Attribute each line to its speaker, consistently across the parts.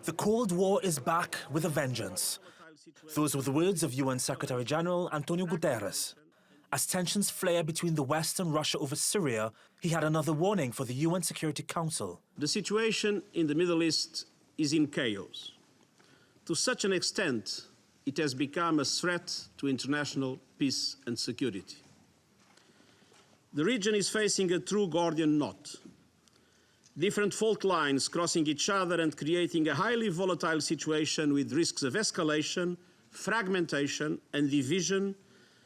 Speaker 1: The Cold War is back with a vengeance. Those were the words of UN Secretary-General Antonio Guterres. As tensions flare between the West and Russia over Syria, he had another warning for the UN Security Council.
Speaker 2: The situation in the Middle East is in chaos. To such an extent, it has become a threat to international peace and security. The region is facing a true Gordian knot. Different fault lines crossing each other and creating a highly volatile situation with risks of escalation, fragmentation and division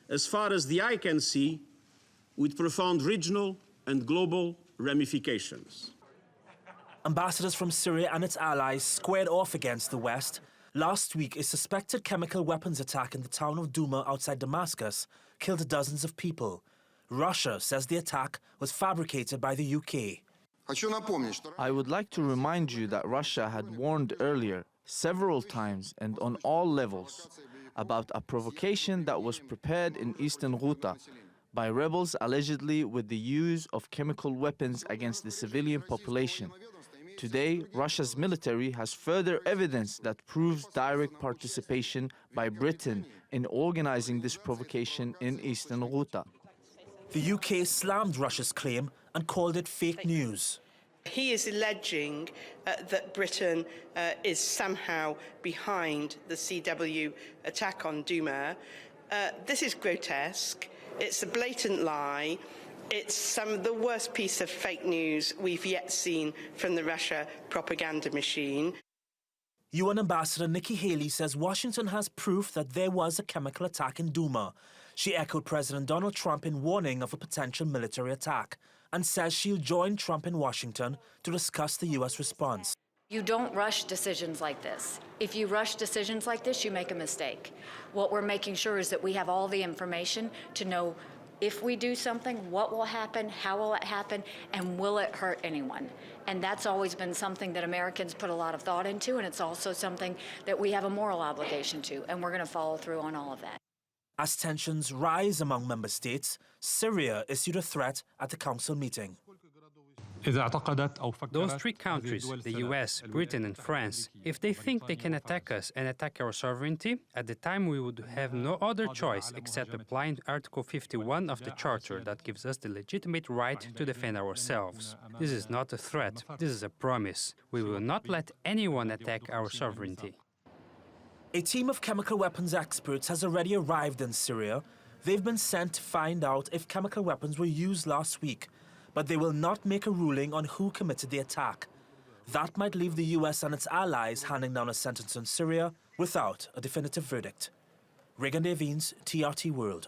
Speaker 2: as far as the eye can see, with profound regional and global ramifications.
Speaker 1: Ambassadors from Syria and its allies squared off against the West. Last week, a suspected chemical weapons attack in the town of Douma outside Damascus killed dozens of people. Russia says the attack was fabricated by the UK.
Speaker 3: I would like to remind you that Russia had warned earlier, several times and on all levels, about a provocation that was prepared in eastern Ghouta by rebels allegedly with the use of chemical weapons against the civilian population. Today, Russia's military has further evidence that proves direct participation by Britain in organizing this provocation in eastern Ghouta.
Speaker 1: The UK slammed Russia's claim and called it fake news.
Speaker 4: He is alleging that Britain is somehow behind the CW attack on Douma. This is grotesque. It's a blatant lie. It's some of the worst piece of fake news we've yet seen from the Russia propaganda machine.
Speaker 1: UN Ambassador Nikki says Washington has proof that there was a chemical attack in Douma. She echoed President Donald Trump in warning of a potential military attack and says she'll join Trump in Washington to discuss the U.S. response.
Speaker 5: You don't rush decisions like this. If you rush decisions like this, you make a mistake. What we're making sure is that we have all the information to know if we do something, what will happen, how will it happen, and will it hurt anyone? And that's always been something that Americans put a lot of thought into, and it's also something that we have a moral obligation to, and we're going to follow through on all of that.
Speaker 1: As tensions rise among member states, Syria issued a threat at the council meeting.
Speaker 6: Those three countries, the US, Britain and France, if they think they can attack us and attack our sovereignty, at the time we would have no other choice except applying Article 51 of the Charter that gives us the legitimate right to defend ourselves. This is not a threat, this is a promise. We will not let anyone attack our sovereignty.
Speaker 1: A team of chemical weapons experts has already arrived in Syria. They've been sent to find out if chemical weapons were used last week, but they will not make a ruling on who committed the attack. That might leave the US and its allies handing down a sentence on Syria without a definitive verdict. Reagan Des Vignes, TRT World.